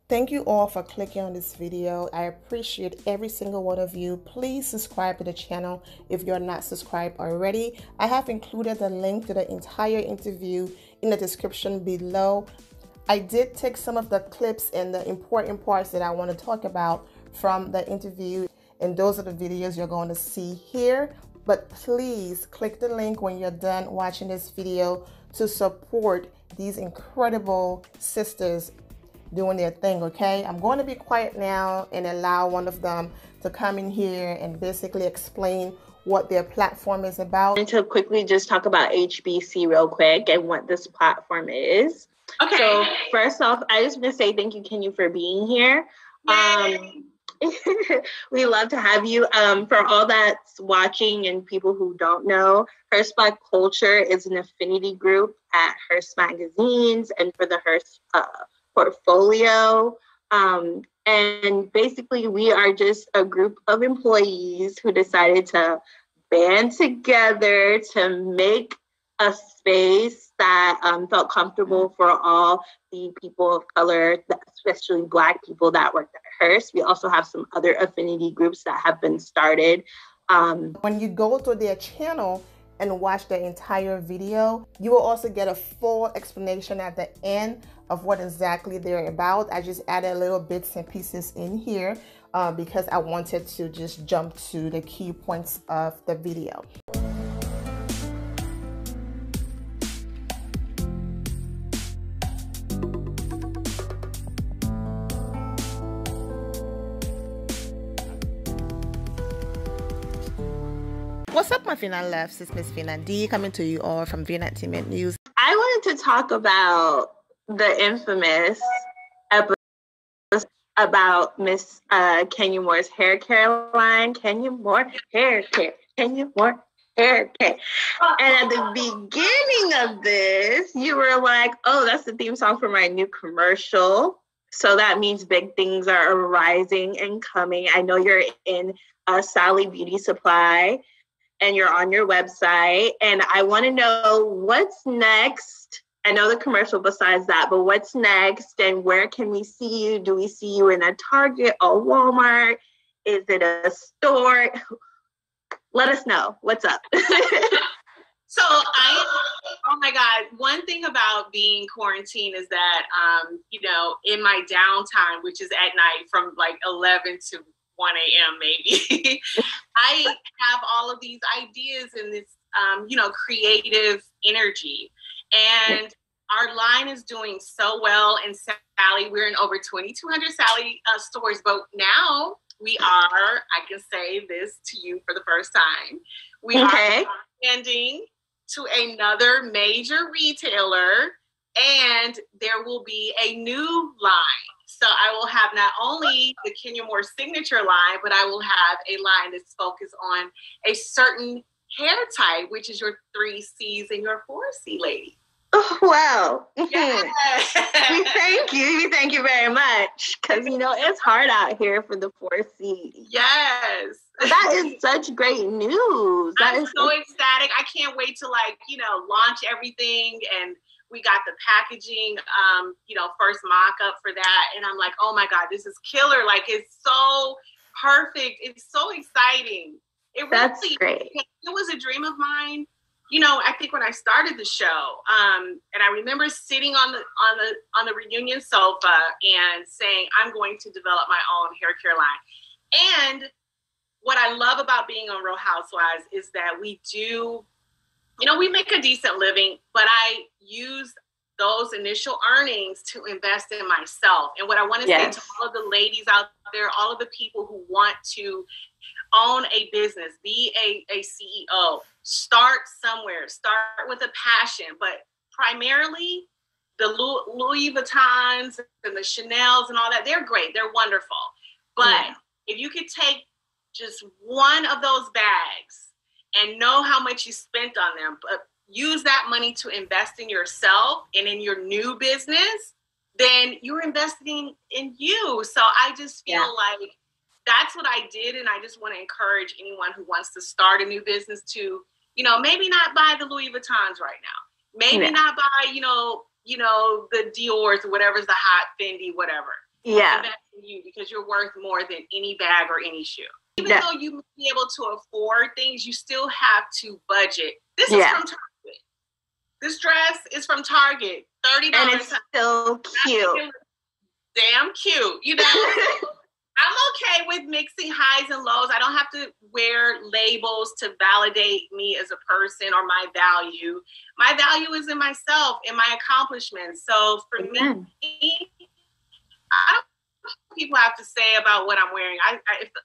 Thank you all for clicking on this video. I appreciate every single one of you. Please subscribe to the channel if you're not subscribed already. I have included the link to the entire interview in the description below. I did take some of the clips and the important parts that I want to talk about from the interview, and those are the videos you're going to see here. But please click the link when you're done watching this video to support these incredible sisters doing their thing, okay? I'm going to be quiet now and allow one of them to come in here and basically explain what their platform is about. And to quickly just talk about HBC real quick and what this platform is. Okay. So first off, I just want to say thank you, Kenya, for being here. We love to have you. For all that's watching and people who don't know, Hearst Black Culture is an affinity group at Hearst Magazines and for the Hearst portfolio. And basically we are just a group of employees who decided to band together to make a space that felt comfortable for all the people of color, especially Black people that work at Hearst. We also have some other affinity groups that have been started. When you go to their channel and watch the entire video, you will also get a full explanation at the end of what exactly they're about. I just added little bits and pieces in here because I wanted to just jump to the key points of the video. What's up, my Fina Lefts? It's Miss Fina D coming to you all from VN Entertainment News. I wanted to talk about the infamous episode about Miss Kenya Moore's hair care line. Kenya Moore hair care. Kenya Moore hair care. And at the beginning of this, you were like, oh, that's the theme song for my new commercial. So that means big things are arising and coming. I know you're in Sally Beauty Supply and you're on your website. And I want to know what's next. I know the commercial besides that, but what's next and where can we see you? Do we see you in a Target or Walmart? Is it a store? Let us know. What's up? So oh my God, one thing about being quarantined is that, in my downtime, which is at night from like 11 to 1 a.m. maybe, I have all of these ideas and this, creative energy. And our line is doing so well in Sally. We're in over 2,200 Sally stores, but now we are, I can say this to you for the first time, we are expanding to another major retailer, and there will be a new line. So I will have not only the Kenya Moore signature line, but I will have a line that's focused on a certain hair type, which is your 3Cs and your 4C lady. Oh, wow. Yes. We thank you very much. Because, it's hard out here for the 4C. Yes. That is such great news. I'm so ecstatic. I can't wait to launch everything. And we got the packaging, first mock-up for that. And I'm like, oh my God, this is killer. Like, it's so perfect. It's so exciting. That's great. It was a dream of mine. I think when I started the show, and I remember sitting on the reunion sofa and saying, I'm going to develop my own hair care line. And what I love about being on Real Housewives is that we do, we make a decent living, but I use those initial earnings to invest in myself. And what I want to say to all of the ladies out there, all of the people who want to own a business, be a CEO, start somewhere, start with a passion, but primarily the Louis Vuittons and the Chanels and all that, they're great. They're wonderful. But if you could take just one of those bags and know how much you spent on them, but use that money to invest in yourself and in your new business, then you're investing in you. So I just feel like that's what I did. And I just want to encourage anyone who wants to start a new business to, maybe not buy the Louis Vuittons right now. Maybe not buy, the Dior's or whatever's the hot Fendi, whatever. Yeah. Invest in you because you're worth more than any bag or any shoe. Even though you may be able to afford things, you still have to budget. This is from Target. This dress is from Target. $30. And it's so cute. Damn cute. You know, I'm okay with mixing highs and lows. I don't have to wear labels to validate me as a person or my value. My value is in myself and my accomplishments. So for me, I don't know what people have to say about what I'm wearing.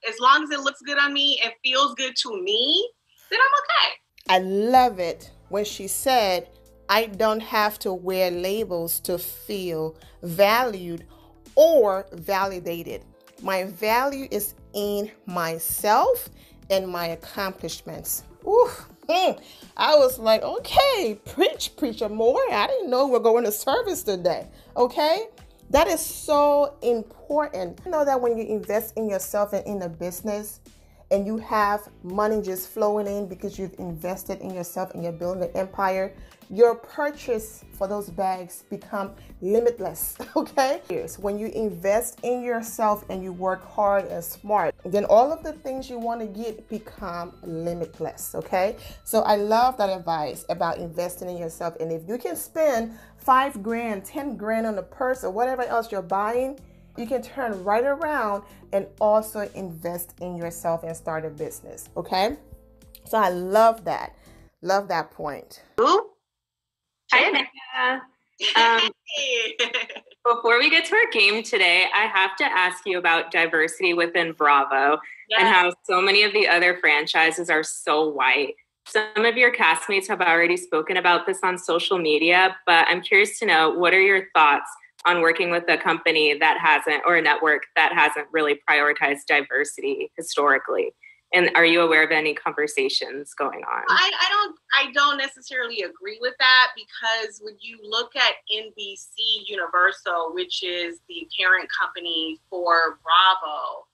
As long as it looks good on me and feels good to me, then I'm okay. I love it when she said, I don't have to wear labels to feel valued or validated. My value is in myself and my accomplishments. Ooh, I was like, okay, preach, preacher more. I didn't know we're going to service today. Okay, that is so important. You know that when you invest in yourself and in a business, and you have money just flowing in because you've invested in yourself and you're building an empire, your purchase for those bags become limitless, okay? When you invest in yourself and you work hard and smart, then all of the things you want to get become limitless, okay? So I love that advice about investing in yourself. And if you can spend $5 grand, 10 grand on a purse or whatever else you're buying, you can turn right around and also invest in yourself and start a business, okay? So I love that. Love that point. Ooh. Hi, Becca. Before we get to our game today, I have to ask you about diversity within Bravo and how so many of the other franchises are so white. Some of your castmates have already spoken about this on social media, but I'm curious to know, what are your thoughts on working with a company that hasn't, or a network that hasn't really prioritized diversity historically? And are you aware of any conversations going on? I don't necessarily agree with that, because when you look at NBC Universal, which is the parent company for Bravo,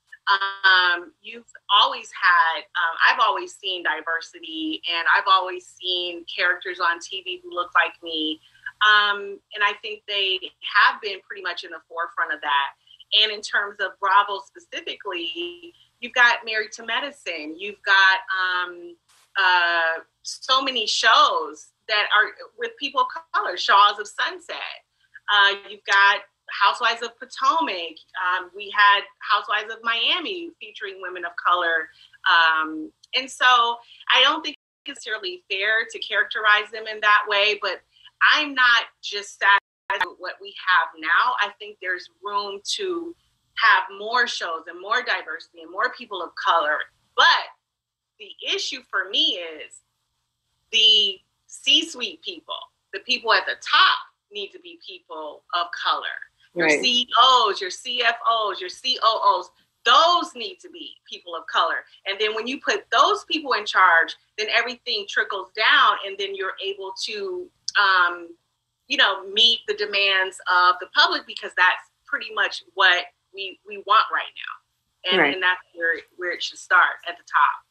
you've always had, I've always seen diversity, and I've always seen characters on TV who look like me. And I think they have been pretty much in the forefront of that. And in terms of Bravo specifically, you've got Married to Medicine. You've got so many shows that are with people of color, Shaws of Sunset. You've got Housewives of Potomac. We had Housewives of Miami featuring women of color. And so I don't think it's necessarily fair to characterize them in that way, but I'm not just satisfied with what we have now. I think there's room to have more shows and more diversity and more people of color. But the issue for me is the C-suite people, the people at the top, need to be people of color. Your CEOs, your CFOs, your COOs, those need to be people of color. And then when you put those people in charge, then everything trickles down, and then you're able to meet the demands of the public, because that's pretty much what we want right now. And that's where it should start, at the top.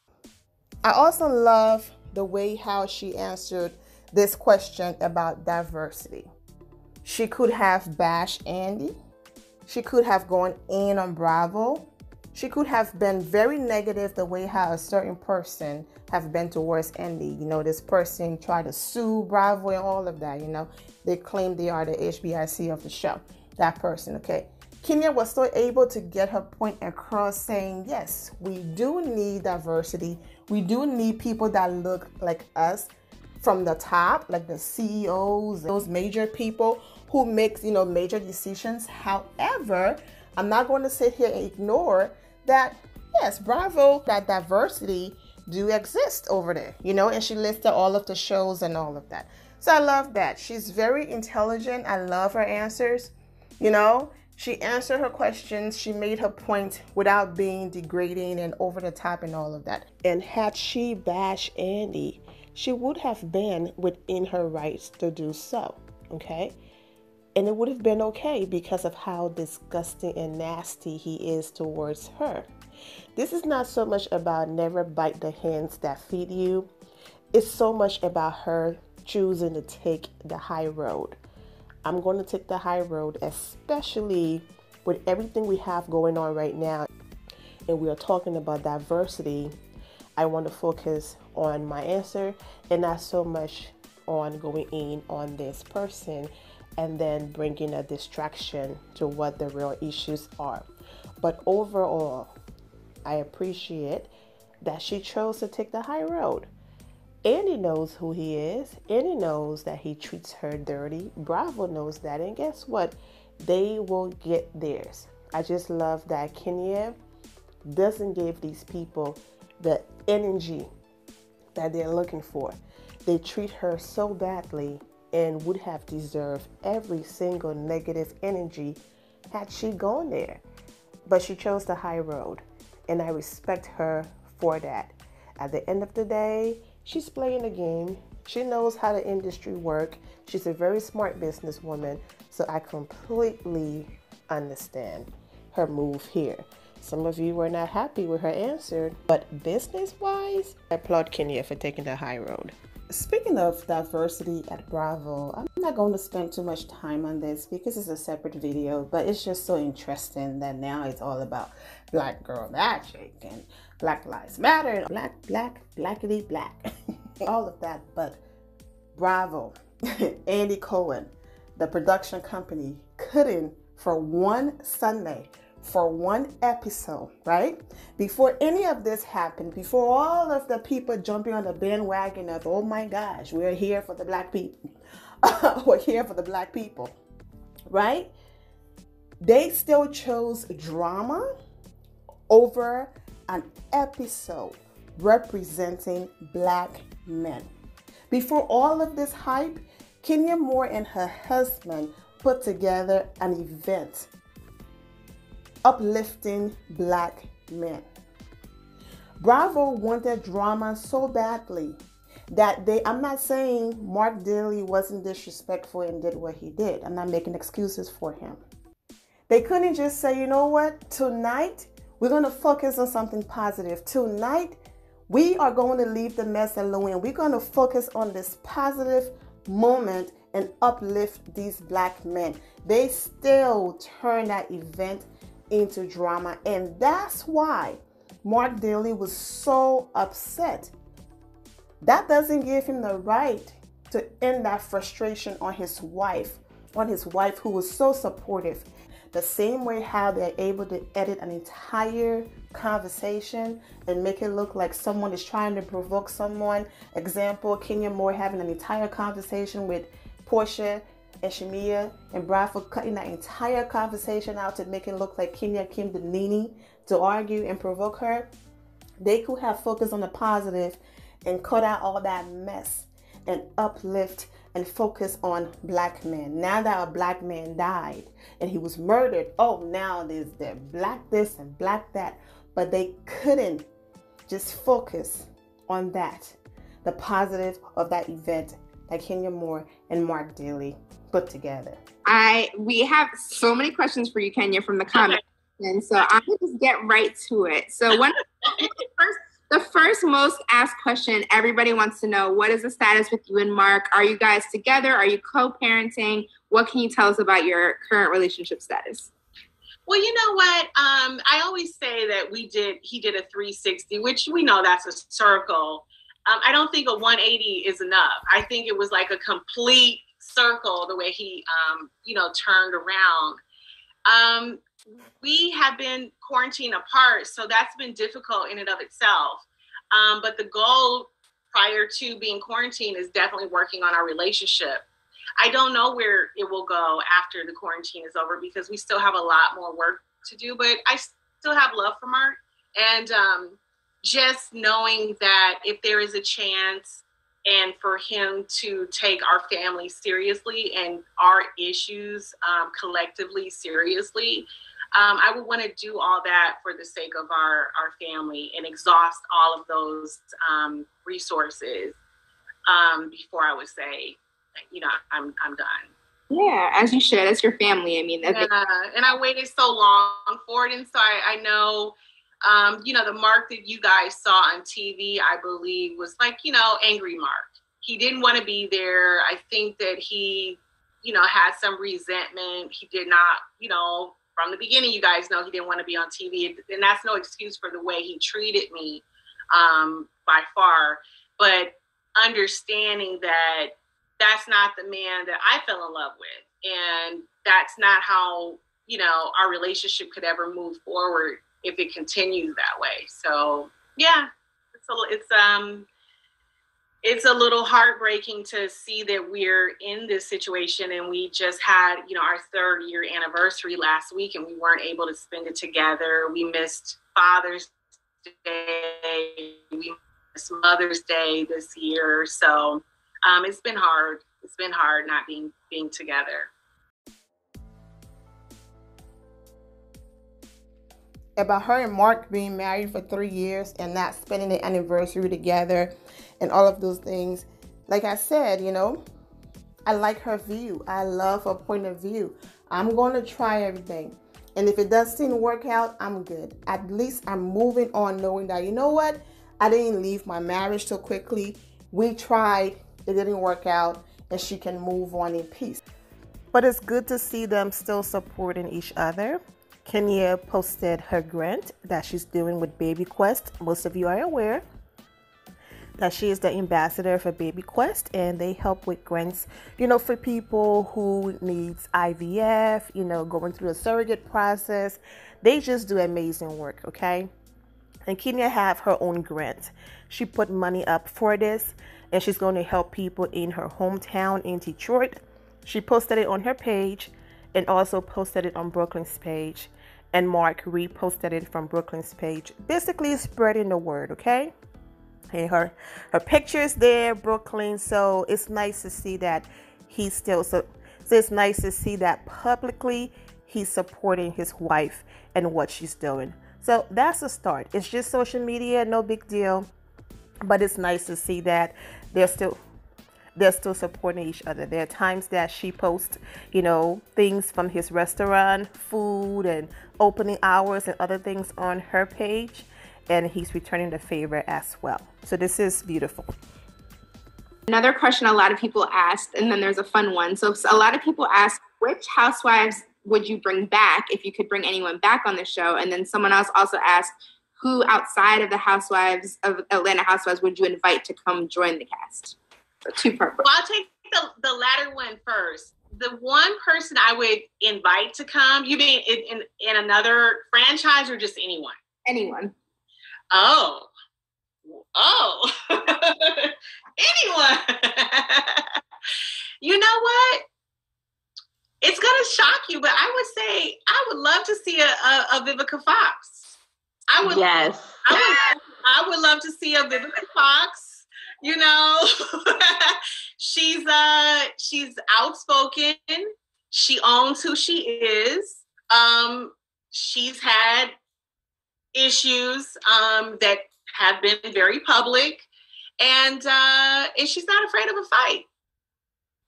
I also love the way how she answered this question about diversity. She could have bashed Andy. She could have gone in on Bravo. She could have been very negative the way how a certain person have been towards Andy. You know, this person tried to sue Bravo and all of that, you know. They claim they are the HBIC of the show, that person, okay. Kenya was still able to get her point across, saying, yes, we do need diversity. We do need people that look like us from the top, like the CEOs, those major people who make, major decisions. However, I'm not going to sit here and ignore that, yes, Bravo, that diversity do exist over there, and she listed all of the shows and all of that. So I love that. She's very intelligent. I love her answers. She answered her questions. She made her point without being degrading and over the top and all of that. And had she bashed Andy, she would have been within her rights to do so, okay? And it would have been okay because of how disgusting and nasty he is towards her. This is not so much about never bite the hands that feed you. It's so much about her choosing to take the high road. I'm going to take the high road, especially with everything we have going on right now, and we are talking about diversity, I want to focus on my answer and not so much on going in on this person and then bringing a distraction to what the real issues are. But overall, I appreciate that she chose to take the high road. Andy knows who he is. Andy knows that he treats her dirty. Bravo knows that. And guess what? They will get theirs. I just love that Kenya doesn't give these people the energy that they're looking for. They treat her so badly and would have deserved every single negative energy had she gone there. But she chose the high road, and I respect her for that. At the end of the day, she's playing the game. She knows how the industry works. She's a very smart businesswoman, so I completely understand her move here. Some of you were not happy with her answer, but business-wise, I applaud Kenya for taking the high road. Speaking of diversity at Bravo, I'm not going to spend too much time on this because it's a separate video, but it's just so interesting that now it's all about Black Girl Magic and Black Lives Matter, blackity black, all of that. But Bravo, Andy Cohen, the production company, couldn't for one Sunday, for one episode, right? Before any of this happened, before all of the people jumping on the bandwagon of, oh my gosh, we're here for the Black people. We're here for the Black people, right? They still chose drama over an episode representing Black men. Before all of this hype, Kenya Moore and her husband put together an event uplifting Black men. Bravo wanted drama so badly that I'm not saying Mark Daly wasn't disrespectful and did what he did. I'm not making excuses for him. They couldn't just say, you know what, tonight we're going to focus on something positive. Tonight we are going to leave the mess alone and we're going to focus on this positive moment and uplift these Black men. They still turn that event into drama, and that's why Mark Daly was so upset. That doesn't give him the right to end that frustration on his wife who was so supportive. The same way how they're able to edit an entire conversation and make it look like someone is trying to provoke someone. Example, Kenya Moore having an entire conversation with Portia and Shamia, and Bravo cutting that entire conversation out to make it look like Kenya came to Nene to argue and provoke her. They could have focused on the positive and cut out all that mess and uplift and focus on Black men. Now that a Black man died and he was murdered, oh, now there's Black this and Black that. But they couldn't just focus on that, the positive of that event that Kenya Moore and Mark Daly put together. We have so many questions for you, Kenya, from the comments, and so I'm gonna just get right to it. So the first most asked question, everybody wants to know, what is the status with you and Mark? Are you guys together? Are you co-parenting? What can you tell us about your current relationship status? Well, you know what? I always say that he did a 360, which we know that's a circle. I don't think a 180 is enough. I think it was like a complete circle the way he, turned around. We have been quarantined apart, so that's been difficult in and of itself. But the goal prior to being quarantined is definitely working on our relationship. I don't know where it will go after the quarantine is over because we still have a lot more work to do, but I still have love for Mark. And just knowing that if there is a chance and for him to take our family seriously and our issues collectively seriously, I would want to do all that for the sake of our family and exhaust all of those resources before I would say, I'm done. Yeah, as you should, as your family. I mean, and I waited so long for it, and so I know, the Mark that you guys saw on TV, I believe, was like, angry Mark. He didn't want to be there. I think that he, had some resentment. He did not, from the beginning, you guys know he didn't want to be on TV, and that's no excuse for the way he treated me by far. But understanding that that's not the man that I fell in love with, and that's not how, you know, our relationship could ever move forward if it continues that way. So yeah, it's a little heartbreaking to see that we're in this situation, and we just had, you know, our 3rd year anniversary last week, and we weren't able to spend it together. We missed Father's Day, we missed Mother's Day this year. So it's been hard. It's been hard not being together. About her and Mark being married for 3 years and not spending the anniversary together and all of those things. Like I said, you know, I like her view. I love her point of view. I'm going to try everything. And if it doesn't work out, I'm good. At least I'm moving on knowing that, you know what? I didn't leave my marriage so quickly. We tried. It didn't work out. And she can move on in peace. But it's good to see them still supporting each other. Kenya posted her grant that she's doing with Baby Quest. Most of you are aware that she is the ambassador for Baby Quest, and they help with grants, you know, for people who needs IVF, you know, going through a surrogate process. They just do amazing work, okay? And Kenya have her own grant. She put money up for this, and she's going to help people in her hometown in Detroit. She posted it on her page and also posted it on Brooklyn's page. And Mark reposted it from Brooklyn's page, basically spreading the word, okay? And her picture is there, Brooklyn. So it's nice to see that he's still, so it's nice to see that publicly he's supporting his wife and what she's doing. So that's a start. It's just social media, no big deal. But it's nice to see that they're still supporting each other. There are times that she posts, you know, things from his restaurant, food and opening hours and other things on her page, and he's returning the favor as well. So this is beautiful. Another question a lot of people asked, and then there's a fun one. So a lot of people asked, which housewives would you bring back if you could bring anyone back on the show? And then someone else also asked, who outside of the housewives of Atlanta Housewives would you invite to come join the cast? So 2-part. Well, I'll take the latter one first. The one person I would invite to come, you mean in another franchise or just anyone? Anyone. Oh, anyone. You know what? It's gonna shock you, but I would say I would love to see a Vivica Fox. I would. Yes. I would love to see a Vivica Fox. You know, she's outspoken. She owns who she is. She's had issues that have been very public, and she's not afraid of a fight.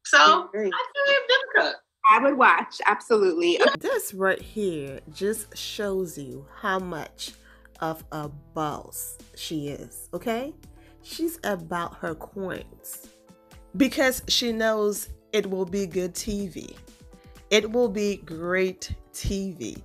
So I feel Vivica. I would watch, absolutely. This right here just shows you how much of a boss she is, okay? She's about her coins because she knows it will be good TV. It will be great TV.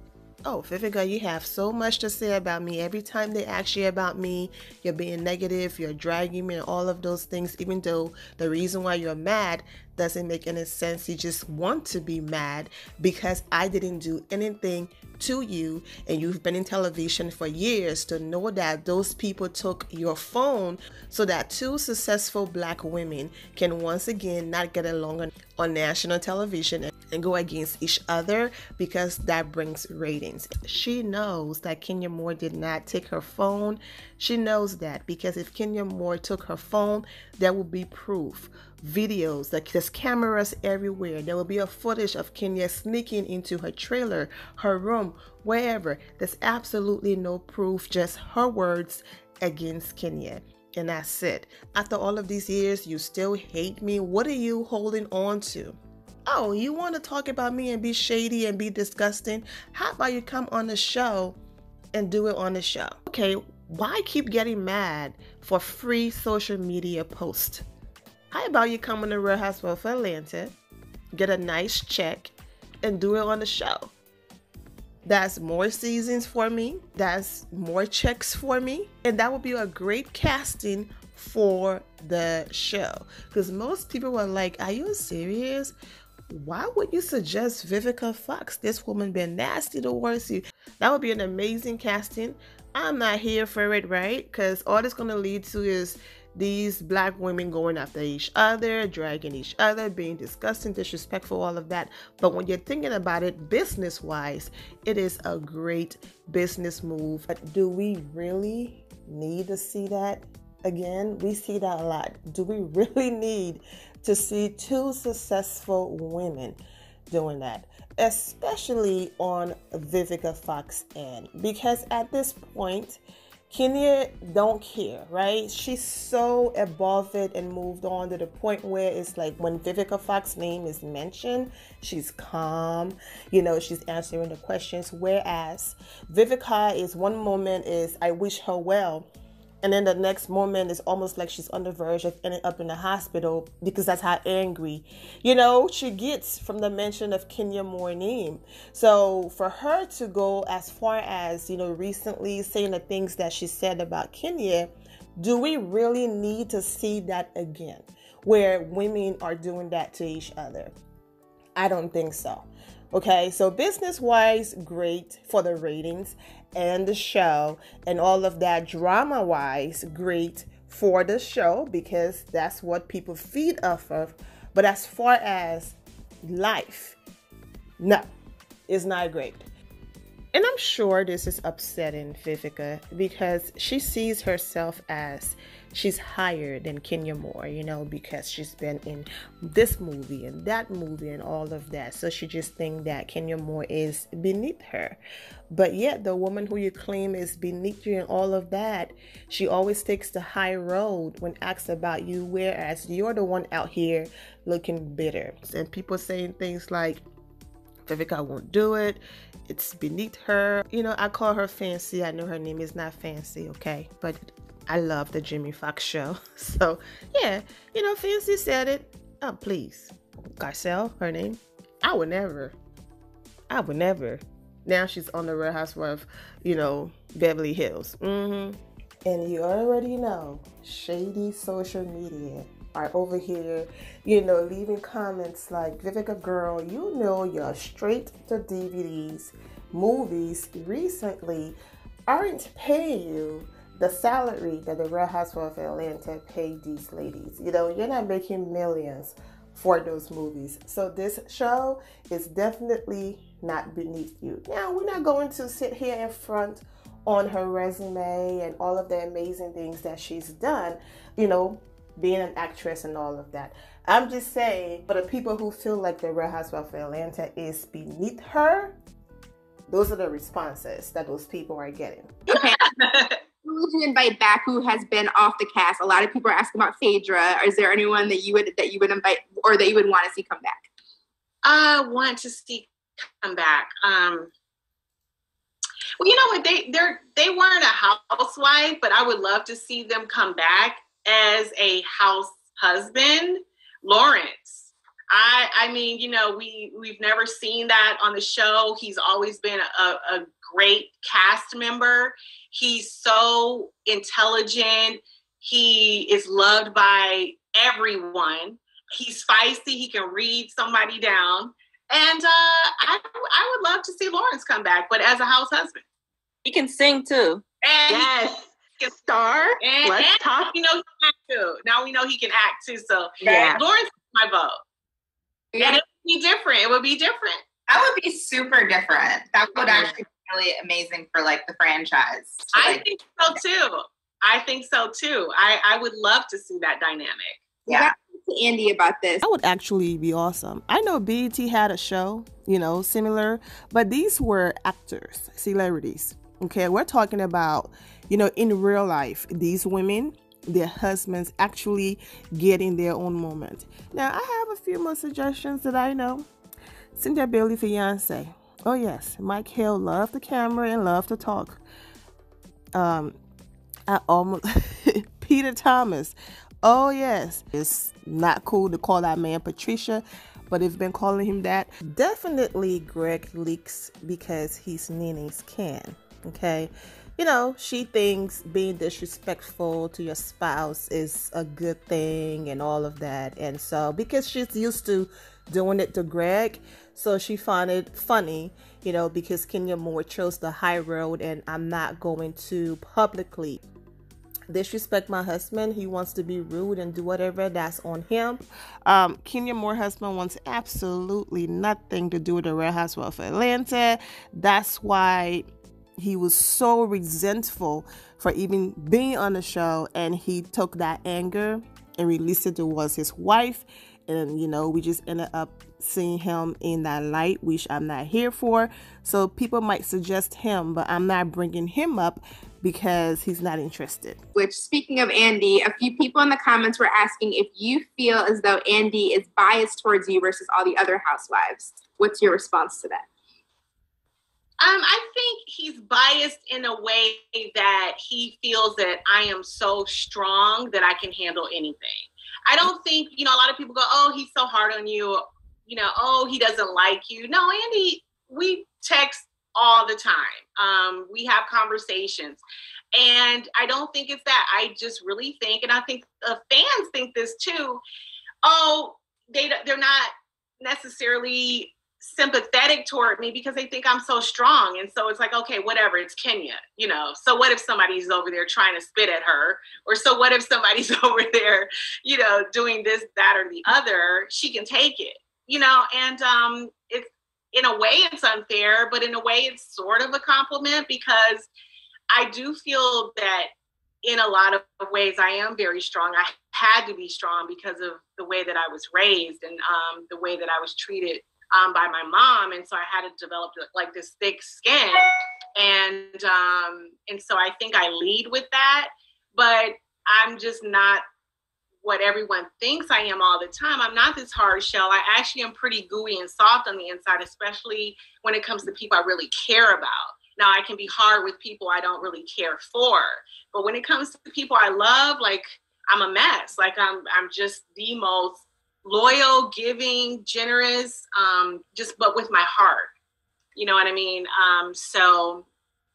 Oh, Vivica, you have so much to say about me. Every time they ask you about me, you're being negative, you're dragging me and all of those things, even though the reason why you're mad doesn't make any sense. You just want to be mad because I didn't do anything to you, and you've been in television for years to know that those people took your phone so that two successful black women can once again not get along on national television and go against each other because that brings ratings. She knows that Kenya Moore did not take her phone. She knows that because if Kenya Moore took her phone, there will be proof. Videos, like there's cameras everywhere. There will be a footage of Kenya sneaking into her trailer, her room, wherever. There's absolutely no proof, just her words against Kenya. And that's it. After all of these years, you still hate me. What are you holding on to? Oh, you want to talk about me and be shady and be disgusting? How about you come on the show and do it on the show? Okay, why keep getting mad for free social media posts? How about you come on the Real Housewives of Atlanta, get a nice check, and do it on the show? That's more seasons for me. That's more checks for me. And that would be a great casting for the show. Because most people were like, are you serious? Why would you suggest Vivica Fox? This woman been nasty towards you. That would be an amazing casting. I'm not here for it, right? Because all it's going to lead to is these black women going after each other, dragging each other, being disgusting, disrespectful, all of that. But when you're thinking about it business-wise, it is a great business move. But do we really need to see that again? We see that a lot. Do we really need to see two successful women doing that? Especially on Vivica Fox end. Because at this point, Kenya don't care, right? She's so above it and moved on to the point where it's like when Vivica Fox's name is mentioned, she's calm, she's answering the questions. Whereas Vivica is one moment is, I wish her well. And then the next moment is almost like she's on the verge of ending up in the hospital because that's how angry, she gets from the mention of Kenya Moore's name. So for her to go as far as, recently saying the things that she said about Kenya, do we really need to see that again, where women are doing that to each other? I don't think so. Okay, so business-wise, great for the ratings and the show and all of that. Drama-wise, great for the show because that's what people feed off of. But as far as life, no, it's not great. And I'm sure this is upsetting Vivica because she sees herself as she's higher than Kenya Moore, because she's been in this movie and that movie and all of that. So she just thinks that Kenya Moore is beneath her. But yet the woman who you claim is beneath you and all of that, she always takes the high road when asked about you, whereas you're the one out here looking bitter. And people saying things like, Vivica won't do it. It's beneath her. I call her Fancy. I know her name is not Fancy, okay? But I love the Jimmy Fox show. So, yeah, Fancy said it. Oh, please. Garcelle, her name. I would never. Now she's on the Real Housewives of, Beverly Hills. And you already know, shady social media are over here, leaving comments like, Vivica girl, you're straight to DVDs. Movies recently aren't paying you the salary that the Real Housewives of Atlanta paid these ladies. You're not making millions for those movies. So this show is definitely not beneath you. Now, we're not going to sit here in front on her resume and all of the amazing things that she's done, being an actress and all of that. I'm just saying, for the people who feel like the Real Housewives of Atlanta is beneath her, those are the responses that those people are getting. Okay. Who would you invite back who has been off the cast? A lot of people are asking about Phaedra. Is there anyone that you would invite or that you would want to see come back? I want to see come back. Well, you know what? They weren't a housewife, but I would love to see them come back as a house husband. Lawrence. I mean, we've never seen that on the show. He's always been a great cast member. He's so intelligent. He is loved by everyone. He's feisty. He can read somebody down. And I would love to see Lawrence come back, but as a house husband. He can sing too. And yes. He can star. Let's talk. He can act too. Now we know he can act too. So yeah. Lawrence is my vote. Yeah. And it would be different. It would be different. That would be super different. That would actually be really amazing for the franchise. I think so too. I would love to see that dynamic. Yeah. To Andy about this. That would actually be awesome. I know BET had a show, similar, but these were actors, celebrities. Okay, we're talking about, in real life, these women, their husbands actually getting their own moment. Now, I have a few more suggestions that I know. Cynthia Bailey, fiance. Oh yes, Mike Hill loved the camera and loved to talk. Peter Thomas. Oh yes, it's not cool to call that man Patricia, but they've been calling him that. Definitely Greg leaks because he's Nene's Ken, okay? You know, she thinks being disrespectful to your spouse is a good thing and all of that. And so because she's used to doing it to Greg, so she found it funny, you know, because Kenya Moore chose the high road, and I'm not going to publicly disrespect my husband. He wants to be rude and do whatever, that's on him. Kenya Moore's husband wants absolutely nothing to do with the Real Housewives of Atlanta. That's why he was so resentful for even being on the show, and he took that anger and released it towards his wife. And, you know, we just ended up seeing him in that light, which I'm not here for. So people might suggest him, but I'm not bringing him up because he's not interested. Which, speaking of Andy, a few people in the comments were asking if you feel as though Andy is biased towards you versus all the other housewives. What's your response to that? I think he's biased in a way that he feels that I am so strong that I can handle anything. I don't think, you know, a lot of people go, oh, he's so hard on you. You know, oh, he doesn't like you. No, Andy, we text all the time. We have conversations. And I don't think it's that. I just really think, and I think the fans think this too, oh, they're not necessarily sympathetic toward me because they think I'm so strong. And so it's like, okay, whatever, it's Kenya, you know. So what if somebody's over there trying to spit at her? Or so what if somebody's over there, you know, doing this, that, or the other? She can take it, you know. And it's, in a way it's unfair, but in a way it's sort of a compliment, because I do feel that in a lot of ways I am very strong. I had to be strong because of the way that I was raised and the way that I was treated by my mom. And so I had to develop like this thick skin. And so I think I lead with that, but I'm just not what everyone thinks I am all the time. I'm not this hard shell. I actually am pretty gooey and soft on the inside, especially when it comes to people I really care about. Now, I can be hard with people I don't really care for, but when it comes to people I love, like, I'm a mess. Like, I'm just the most loyal, giving, generous, but with my heart. You know what I mean? So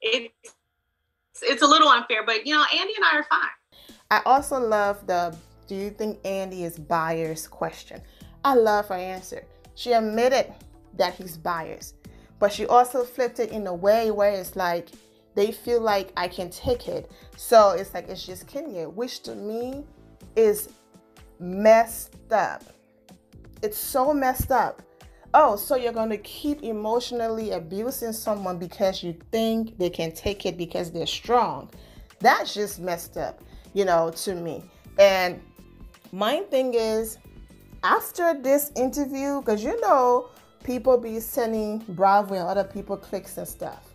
it's a little unfair, but, you know, Andy and I are fine. I also love the "do you think Andy is biased?" question. I love her answer. She admitted that he's biased, but she also flipped it in a way where it's like they feel like I can take it. So it's like it's just Kenya, which to me is messed up. It's so messed up. Oh, so you're going to keep emotionally abusing someone because you think they can take it because they're strong. That's just messed up, you know, to me. And my thing is, after this interview, because you know, people be sending Bravo and other people clicks and stuff.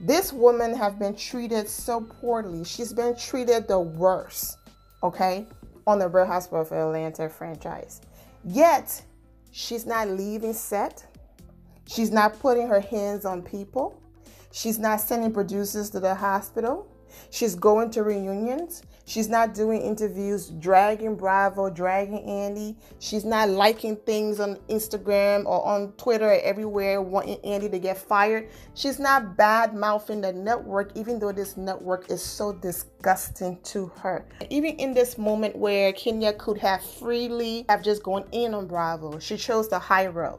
This woman have been treated so poorly. She's been treated the worst, okay, on the Real Housewives of Atlanta franchise. Yet, she's not leaving set. She's not putting her hands on people. She's not sending producers to the hospital. She's going to reunions. She's not doing interviews, dragging Bravo, dragging Andy. She's not liking things on Instagram or on Twitter or everywhere, wanting Andy to get fired. She's not bad-mouthing the network, even though this network is so disgusting to her. Even in this moment where Kenya could have freely have just gone in on Bravo, she chose the high road.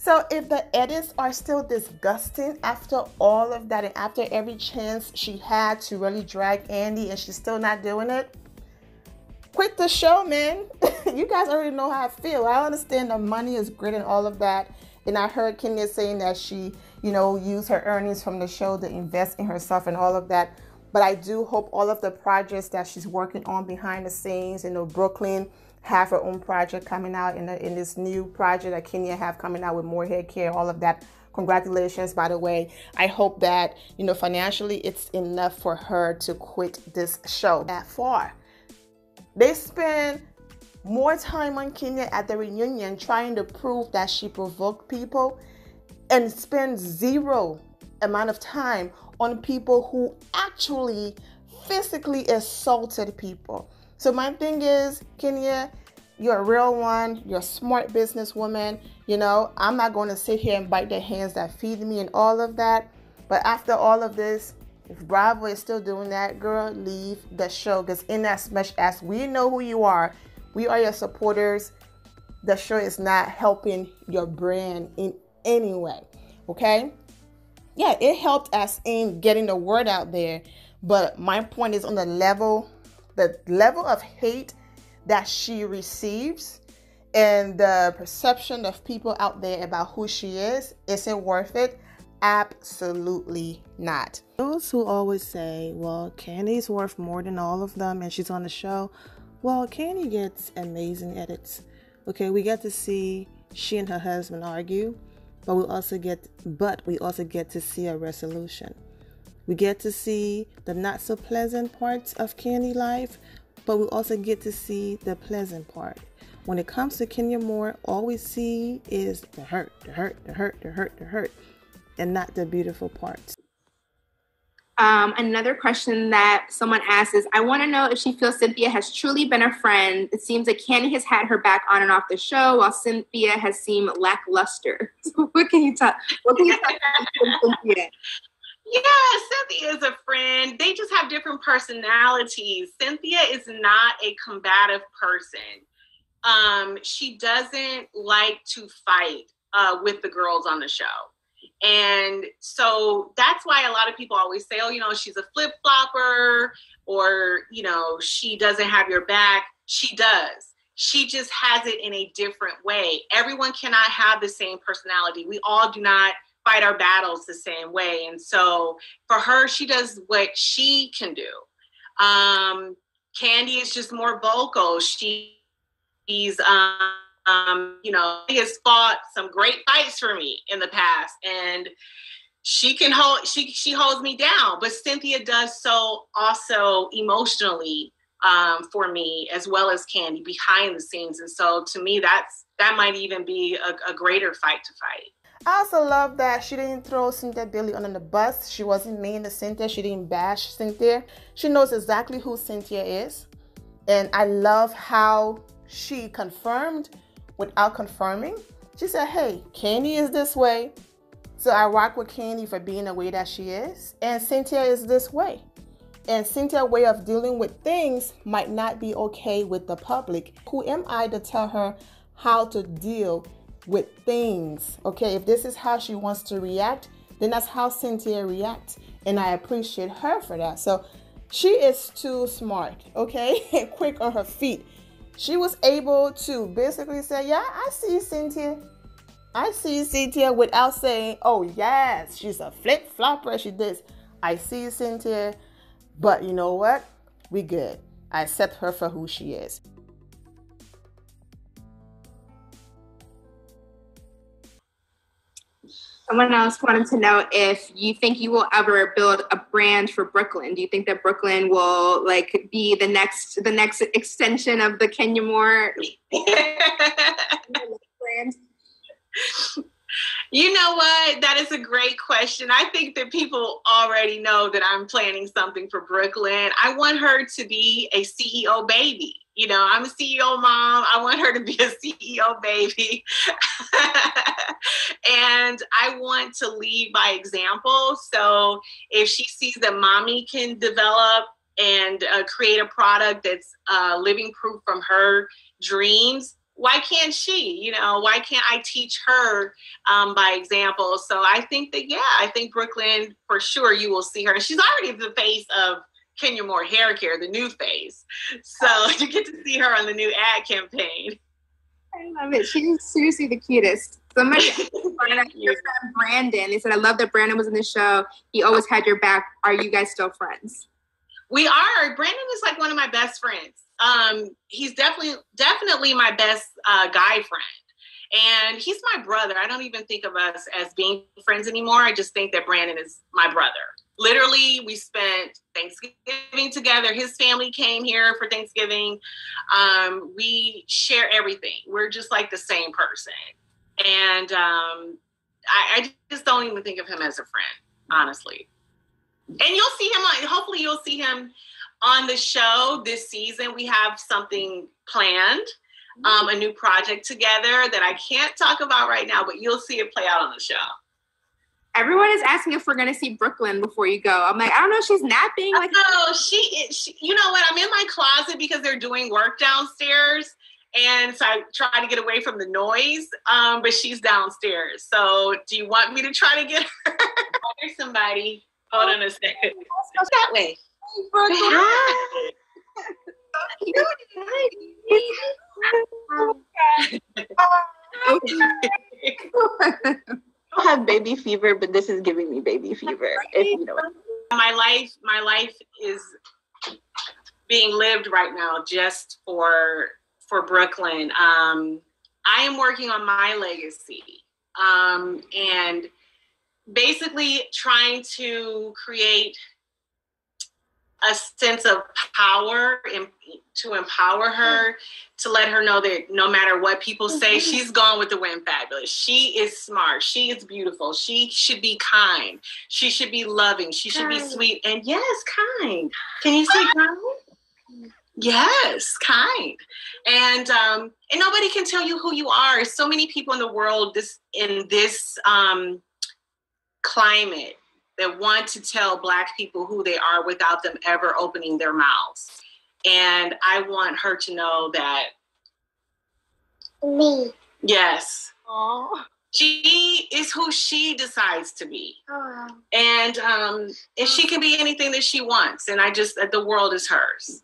So if the edits are still disgusting after all of that and after every chance she had to really drag Andy and she's still not doing it, quit the show, man. You guys already know how I feel. I understand the money is great and all of that. And I heard Kenya saying that she, you know, used her earnings from the show to invest in herself and all of that. But I do hope all of the projects that she's working on behind the scenes, you know, Brooklyn have her own project coming out in this new project that Kenya have coming out with more hair care, all of that. Congratulations, by the way. I hope that, you know, financially it's enough for her to quit this show that far. They spend more time on Kenya at the reunion trying to prove that she provoked people and spend zero amount of time on people who actually physically assaulted people. So my thing is, Kenya, You're a real one. You're a smart businesswoman. You know, I'm not going to sit here and bite the hands that feed me and all of that. But after all of this, if Bravo is still doing that, girl, leave the show. Because in as much as we know who you are, we are your supporters, the show is not helping your brand in any way. Okay? Yeah, it helped us in getting the word out there. But my point is on the level of hate that she receives and the perception of people out there about who she is it worth it? Absolutely not. Those who always say, well, Candy's worth more than all of them and she's on the show. Well, Candy gets amazing edits. Okay, we get to see she and her husband argue, but we also get to see a resolution. We get to see the not so pleasant parts of Candy life, but we also get to see the pleasant part. When it comes to Kenya Moore, all we see is the hurt, and not the beautiful parts. Another question that someone asked is, I want to know if she feels Cynthia has truly been a friend. It seems like Candy has had her back on and off the show, while Cynthia has seemed lackluster. So what can you tell Cynthia? Yeah, Cynthia is a friend. They just have different personalities. Cynthia is not a combative person. She doesn't like to fight with the girls on the show. And so that's why a lot of people always say, oh, you know, she's a flip-flopper, or, you know, she doesn't have your back. She does. She just has it in a different way. Everyone cannot have the same personality. We all do not fight our battles the same way. And so for her, she does what she can do. Candy is just more vocal. She's, you know, she has fought some great fights for me in the past, and she holds me down. But Cynthia does so also emotionally for me, as well as Candy behind the scenes. And so to me, that might even be a greater fight to fight. I also love that she didn't throw Cynthia Bailey under the bus. She wasn't mean to Cynthia. She didn't bash Cynthia. She knows exactly who Cynthia is. And I love how she confirmed without confirming. She said, hey, Candy is this way, so I rock with Candy for being the way that she is. And Cynthia is this way. And Cynthia's way of dealing with things might not be okay with the public. Who am I to tell her how to deal with things? Okay, if this is how she wants to react, then that's how Cynthia reacts. And I appreciate her for that. So she is too smart, okay, and quick on her feet. She was able to basically say, yeah, I see Cynthia. I see Cynthia without saying, oh, yes, she's a flip-flopper. She this. I see Cynthia, but you know what? We good. I accept her for who she is. Someone else wanted to know if you think you will ever build a brand for Brooklyn. Do you think that Brooklyn will be the next extension of the Kenya Moore brand? You know what? That is a great question. I think that people already know that I'm planning something for Brooklyn. I want her to be a CEO baby. You know, I'm a CEO mom. I want her to be a CEO baby. And I want to lead by example. So if she sees that mommy can develop and create a product that's living proof from her dreams, why can't she? You know, why can't I teach her by example? So I think that, yeah, I think Brooklyn, for sure, you will see her. And she's already the face of Kenya Moore Hair Care, the new face. So you get to see her on the new ad campaign. I love it. She's seriously the cutest. Somebody asked your friend Brandon. They said, I love that Brandon was in the show. He always had your back. Are you guys still friends? We are. Brandon is like one of my best friends. He's definitely my best guy friend. And he's my brother. I don't even think of us as being friends anymore. I just think that Brandon is my brother. Literally, we spent Thanksgiving together. His family came here for Thanksgiving. We share everything. We're just like the same person. And I just don't even think of him as a friend, honestly. And you'll see him hopefully you'll see him on the show this season. We have something planned. a new project together that I can't talk about right now, but you'll see it play out on the show. Everyone is asking if we're going to see Brooklyn before you go. I'm like, I don't know, she's napping. Like, no, she, you know what? I'm in my closet because they're doing work downstairs. And so I try to get away from the noise, but she's downstairs. So do you want me to try to get her? Oh, there's somebody. Hold on a second. That way. Hi. I don't have baby fever, but this is giving me baby fever. If you know what. My life is being lived right now just for Brooklyn. I am working on my legacy, and basically trying to create a sense of power and to empower her, to let her know that no matter what people say, she's gone with the wind fabulous. She is smart. She is beautiful. She should be kind. She should be loving. She should be sweet. And yes, kind. Can you say kind? Yes, kind. And nobody can tell you who you are. So many people in the world in this climate that want to tell Black people who they are without them ever opening their mouths. And I want her to know that. Me. Yes. Aww. She is who she decides to be. Aww. And she can be anything that she wants. And the world is hers.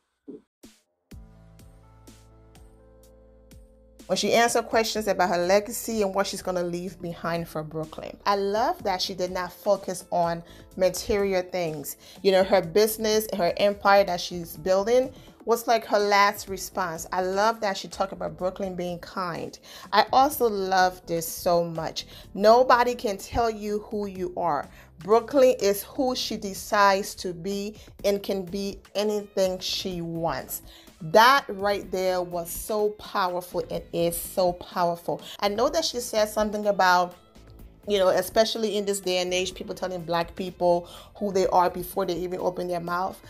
When she answered questions about her legacy and what she's going to leave behind for Brooklyn. I love that she did not focus on material things. You know, her business and her empire that she's building was like her last response. I love that she talked about Brooklyn being kind. I also love this so much. Nobody can tell you who you are. Brooklyn is who she decides to be and can be anything she wants. That right there was so powerful and is so powerful. I know that she said something about, you know, especially in this day and age, people telling Black people who they are before they even open their mouth.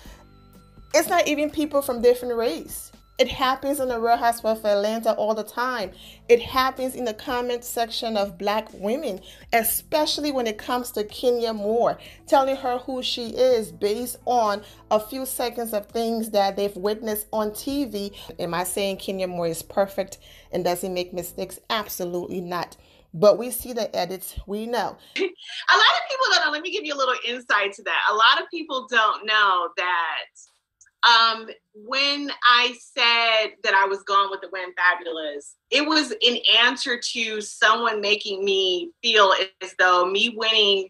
It's not even people from different race. It happens in the Real Housewives of Atlanta all the time. It happens in the comment section of Black women, especially when it comes to Kenya Moore, telling her who she is based on a few seconds of things that they've witnessed on TV. Am I saying Kenya Moore is perfect and doesn't make mistakes? Absolutely not. But we see the edits, we know. A lot of people don't know. Let me give you a little insight to that. A lot of people don't know that when I said that I was gone with the Wind Fabulous, it was in answer to someone making me feel as though me winning,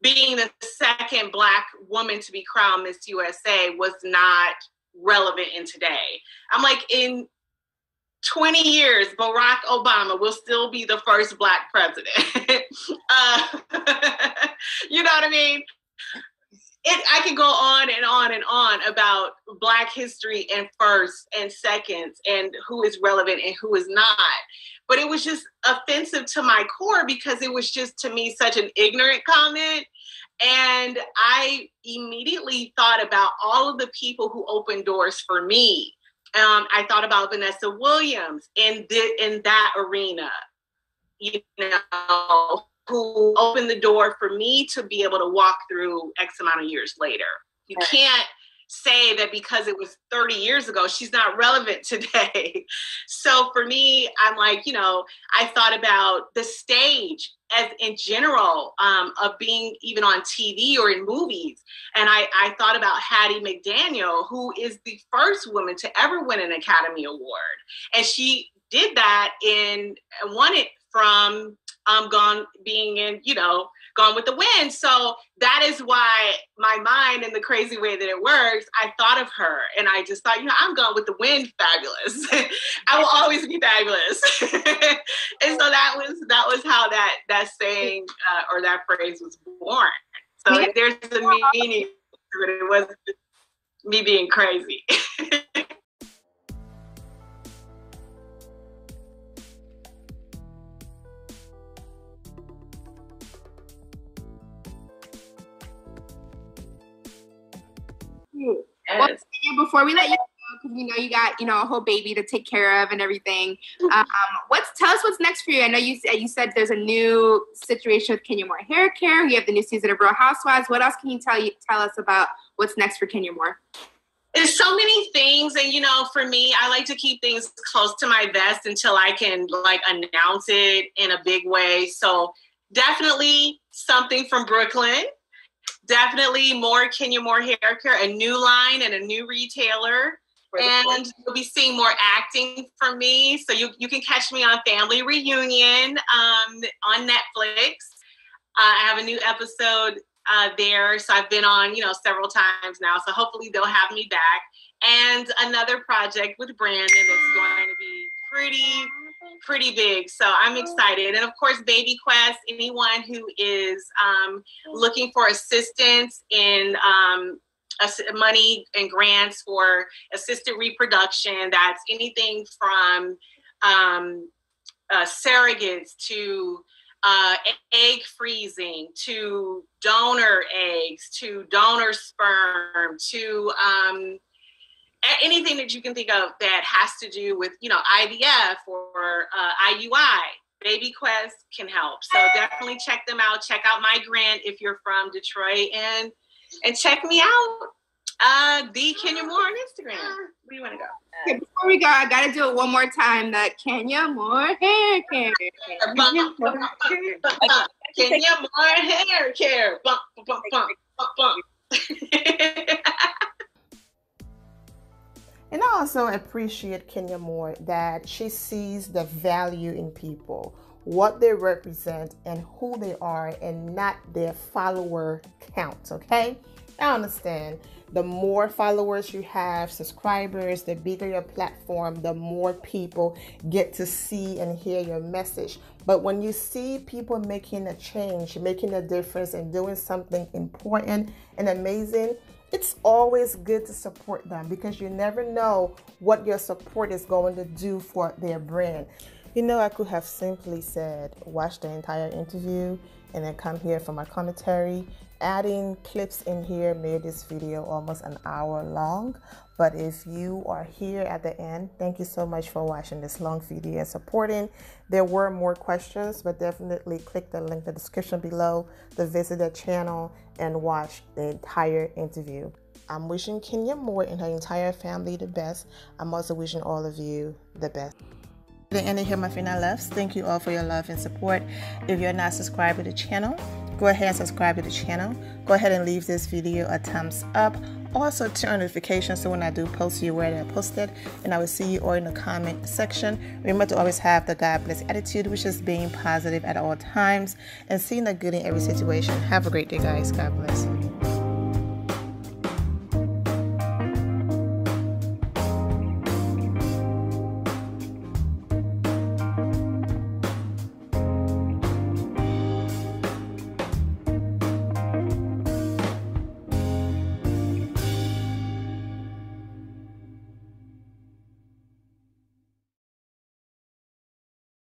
being the second Black woman to be crowned Miss USA was not relevant in today. I'm like, in 20 years, Barack Obama will still be the first Black president. You know what I mean? I could go on and on and on about Black history and firsts and seconds and who is relevant and who is not. But it was just offensive to my core because it was just, to me, such an ignorant comment. And I immediately thought about all of the people who opened doors for me. I thought about Vanessa Williams in that arena, you know, who opened the door for me to be able to walk through X amount of years later. You can't say that because it was 30 years ago, she's not relevant today. So for me, I'm like, you know, I thought about the stage as in general, of being even on TV or in movies. And I thought about Hattie McDaniel, who is the first woman to ever win an Academy Award. And she did that and won it from Gone with the Wind. So that is why my mind, in the crazy way that it works, I thought of her and I just thought, you know, I'm Gone with the Wind fabulous. I will always be fabulous. And so that was how that saying or that phrase was born. So there's a meaning to it. It wasn't just me being crazy. Well, before we let you go, because we know you got, a whole baby to take care of and everything. Tell us what's next for you. I know you said there's a new situation with Kenya Moore Hair Care. You have the new season of Real Housewives. What else can you tell us about what's next for Kenya Moore? There's so many things, and for me, I like to keep things close to my vest until I can announce it in a big way. So definitely something from Brooklyn. Definitely more Kenya Moore Hair Care, a new line and a new retailer. And you'll be seeing more acting from me. So you can catch me on Family Reunion on Netflix. I have a new episode there. So I've been on, several times now. So hopefully they'll have me back. And another project with Brandon that's going to be pretty big. So I'm excited. And of course, Baby Quest, anyone who is looking for assistance in money and grants for assisted reproduction. That's anything from surrogates to egg freezing, to donor eggs, to donor sperm, to anything that you can think of that has to do with, IVF or IUI. Baby Quest can help. So definitely check them out. Check out my grant if you're from Detroit, and check me out, the Kenya Moore on Instagram. Where do you want to go? Okay, before we go, I got to do it one more time. The Kenya Moore Hair Care. Kenya Moore Hair Care. Bump, bump, bump, bump, bump. And I also appreciate Kenya Moore that she sees the value in people, what they represent, and who they are, and not their follower count, okay? I understand. The more followers you have, subscribers, the bigger your platform, the more people get to see and hear your message. But when you see people making a change, making a difference, and doing something important and amazing, it's always good to support them, because you never know what your support is going to do for their brand. I could have simply said, watch the entire interview and then come here for my commentary. Adding clips in here made this video almost an hour long. But if you are here at the end, thank you so much for watching this long video and supporting. There were more questions, but definitely click the link in the description below to visit the channel and watch the entire interview. I'm wishing Kenya Moore and her entire family the best. I'm also wishing all of you the best. At the end of here, my final loves, thank you all for your love and support. If you're not subscribed to the channel, go ahead and subscribe to the channel. Go ahead and leave this video a thumbs up. Also turn on notifications so when I do post, you're aware that I posted. And I will see you all in the comment section. Remember to always have the God bless attitude, which is being positive at all times and seeing the good in every situation. Have a great day, guys. God bless.